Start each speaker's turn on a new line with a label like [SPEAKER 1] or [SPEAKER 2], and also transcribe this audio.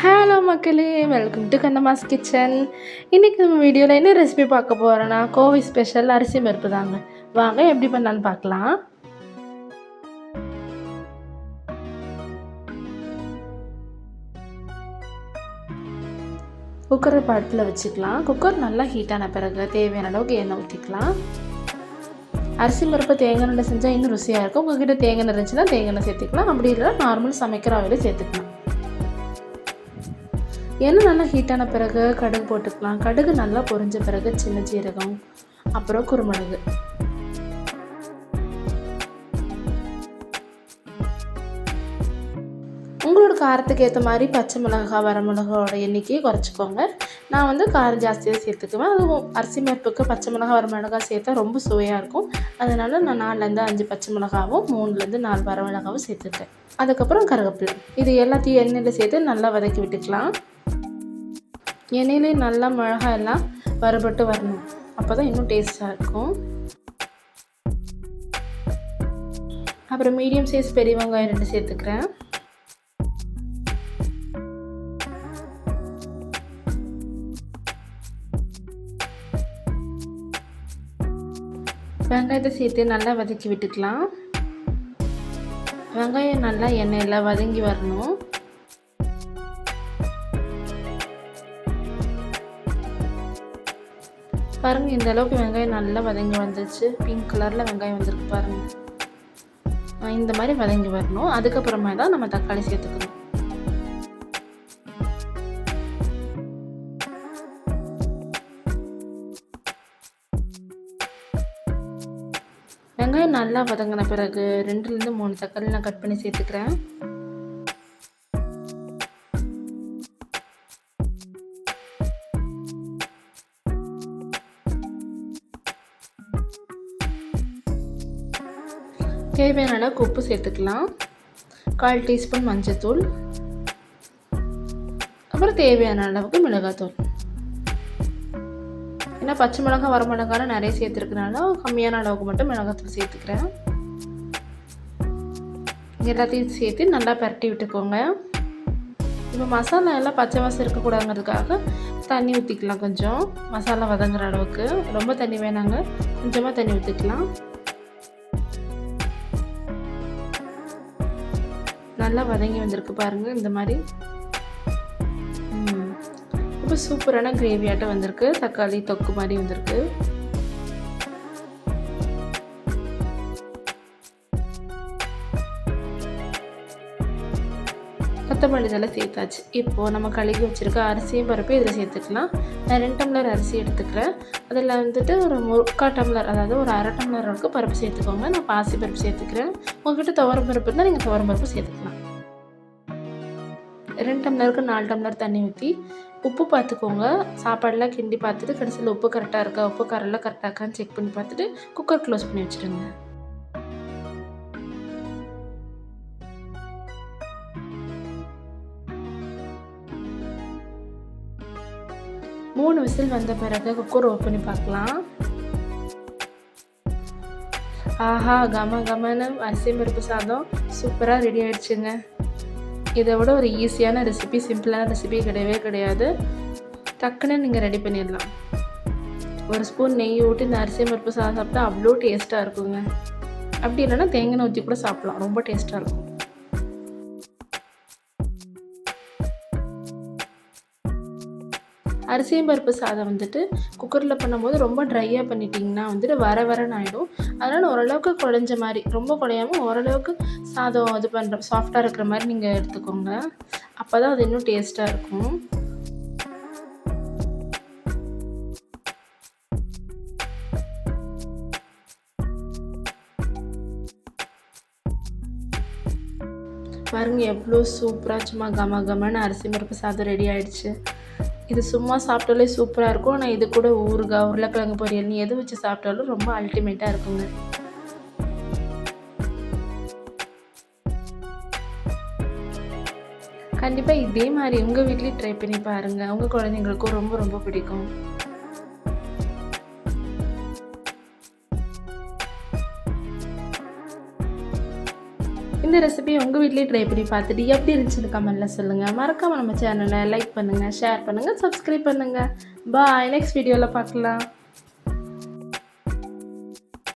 [SPEAKER 1] Hello மக்களே! Welcome to Kannamma's kitchen. இன்றைக்கி நம்ம வீடியோவில் என்ன ரெசிபி பார்க்க போகிறோன்னா, கோவை ஸ்பெஷல் அரிசி பருப்பு தாங்க. வாங்க எப்படி பண்ணலான்னு பார்க்கலாம். குக்கரை அடுப்பில் வச்சுக்கலாம். குக்கர் நல்லா ஹீட்டான பிறகு தேவையான அளவுக்கு எண்ணெய் ஊற்றிக்கலாம். அரிசி பருப்பு தேங்காய் எண்ணெய் செஞ்சால் இன்னும் ருசியாக இருக்கும். உங்கள்கிட்ட தேங்காய் எண்ணெய் இருந்துச்சுன்னா தேங்காய் எண்ணெய் சேர்த்துக்கலாம். அப்படி இல்லை நார்மல் சமைக்கிற ஆயிலே சேர்த்துக்கலாம். எண்ணெய் நல்லா ஹீட்டான பிறகு கடுகு போட்டுக்கலாம். கடுகு நல்லா பொரிஞ்ச பிறகு சின்ன ஜீரகம், அப்புறம் குருமிளகு. உங்களோட காரத்துக்கு ஏற்ற மாதிரி பச்சை மிளகா, வரமிளகாவோட எண்ணிக்கையை குறைச்சிக்கோங்க. நான் காரம் ஜாஸ்தியாக சேர்த்துக்குவேன். அதுவும் அரிசி பருப்புக்கு பச்சை மிளகா, வரமிளகா சேர்த்தா ரொம்ப சுவையாக இருக்கும். அதனால் நான் 4லேருந்து 5 பச்சை மிளகாவும் 3லேருந்து 4 வரமிளகாவும் சேர்த்துருக்கேன். அதுக்கப்புறம் கருவேப்பிலை. இது எல்லாத்தையும் எண்ணெயில் சேர்த்து நல்லா வதக்கி விட்டுக்கலாம். எண்ணெயிலே நல்லா மிளகாய் எல்லாம் வறுபட்டு வரணும். அப்போ தான் இன்னும் டேஸ்ட்டாக இருக்கும். அப்புறம் மீடியம் சைஸ் பெரிய வெங்காயம் 2 சேர்த்துக்கிறேன். வெங்காயத்தை சேர்த்து நல்லா வதக்கி விட்டுக்கலாம். வெங்காயம் நல்லா எண்ணெயில் வதங்கி வரணும். பாருங்கள், இந்த அளவுக்கு வெங்காயம் நல்லா வதங்கி வந்துருச்சு. பிங்க் கலரில் வெங்காயம் வந்திருக்கு பாருங்கள். இந்த மாதிரி வதங்கி வரணும். அதுக்கப்புறமா தான் நம்ம தக்காளி சேர்த்துக்கணும். வெங்காயம் நல்லா வதங்கின பிறகு 2லேருந்து 3 தக்காளி நான் கட் பண்ணி சேர்த்துக்கிறேன். தேவையான அளவுக்கு உப்பு சேர்த்துக்கலாம். 1/4 டீஸ்பூன் மஞ்சத்தூள், அப்புறம் தேவையான அளவுக்கு மிளகாத்தூள். ஏன்னா பச்சை மிளகா, வரமிளகாலாம் நிறைய சேர்த்துருக்கனால கம்மியான அளவுக்கு மட்டும் மிளகாத்தூள் சேர்த்துக்கிறேன். எல்லாத்தையும் சேர்த்து நல்லா பரட்டி விட்டுக்கோங்க. இப்போ மசாலா எல்லாம் பச்சை வாசம் இருக்கக்கூடாதுங்கிறதுக்காக தண்ணி ஊற்றிக்கலாம். கொஞ்சம் மசாலா வதங்குற அளவுக்கு. ரொம்ப தண்ணி வேணாங்க, கொஞ்சமாக தண்ணி ஊற்றிக்கலாம். நல்லா வதங்கி வந்திருக்கு பாருங்கள். இந்த மாதிரி ரொம்ப சூப்பரான கிரேவியாட்டம் வந்திருக்கு. தக்காளி தொக்கு மாதிரி வந்திருக்கு. கொத்தமல்லி இதெல்லாம் சேர்த்தாச்சு. இப்போது நம்ம கழுகி வச்சுருக்க அரிசியும் பருப்பு இதில் சேர்த்துக்கலாம். நான் 2 டம்ளர் அரிசி எடுத்துக்கிறேன். அதில் ஒரு 3/4 டம்ளர், அதாவது ஒரு 1/2 டம்ளர் அளவுக்கு பருப்பு சேர்த்துக்கோங்க. நான் பாசி பருப்பு சேர்த்துக்கிறேன். உங்கள்கிட்ட துவரம் பருப்பு இருந்தால் நீங்கள் துவரம் பருப்பு சேர்த்துக்கலாம். 2 டம்ளருக்கு 4 டம்ளர் தண்ணி ஊற்றி உப்பு பார்த்துக்கோங்க. சாப்பாடெல்லாம் கிண்டி பார்த்துட்டு கடைசியில் உப்பு கரெக்டாக இருக்கா, உப்பு காரெல்லாம் கரெக்டாக இருக்கான்னு செக் பண்ணி பார்த்துட்டு குக்கர் க்ளோஸ் பண்ணி வச்சுடுங்க. மூணு விசில் வந்த பிறகு குக்கர் ஓப்பன் பண்ணி பார்க்கலாம். ஆஹா, கம கமன்னு அரிசி பருப்பு சாதம் சூப்பராக ரெடி ஆகிடுச்சுங்க. இதை விட ஒரு ஈஸியான ரெசிபி, சிம்பிளான ரெசிபி கிடையவே கிடையாது. டக்குன்னு நீங்கள் ரெடி பண்ணிடலாம். ஒரு ஸ்பூன் நெய் ஊற்றி இந்த அரிசி பருப்பு சாதம் சாப்பிட்டா அவ்வளோ டேஸ்ட்டாக இருக்குங்க. அப்படி இல்லைன்னா தேங்காய் ஊற்றி கூட சாப்பிட்லாம், ரொம்ப டேஸ்ட்டாக இருக்கும். அரிசியும் பருப்பு சாதம் குக்கரில் பண்ணும்போது ரொம்ப ட்ரையாக பண்ணிட்டிங்கன்னா வர வரன்னு ஆகிடும். அதனால் ஓரளவுக்கு குழஞ்ச மாதிரி, ரொம்ப குழையாமல் ஓரளவுக்கு சாதம் இது பண்ணுற சாஃப்டாக இருக்கிற மாதிரி நீங்கள் எடுத்துக்கோங்க. அப்போ தான் அது இன்னும் டேஸ்ட்டாக இருக்கும். பாருங்கள், எவ்வளோ சூப்பராக சும்மா கம கமன்னு அரிசி பருப்பு சாதம் ரெடி ஆகிடுச்சு. இது சும்மா சாப்பிட்டாலே சூப்பராக இருக்கும். ஆனால் இது கூட ஊறுகாய், உருளைக்கிழங்கு பொரியல், நீ எது வச்சு சாப்பிட்டாலும் ரொம்ப அல்டிமேட்டாக இருக்குங்க. கண்டிப்பாக இதே மாதிரி உங்கள் வீட்லேயும் ட்ரை பண்ணி பாருங்கள். உங்கள் குழந்தைங்களுக்கும் ரொம்ப ரொம்ப பிடிக்கும். இந்த இந்த ரெசிபி உங்கள் வீட்லேயே ட்ரை பண்ணி பார்த்துட்டு எப்படி இருந்துச்சுன்னு கமெண்ட்டில் சொல்லுங்கள். மறக்காமல் நம்ம சேனலை லைக் பண்ணுங்கள், ஷேர் பண்ணுங்கள், சப்ஸ்கிரைப் பண்ணுங்கள். பாய். நெக்ஸ்ட் வீடியோவில் பார்க்கலாம்.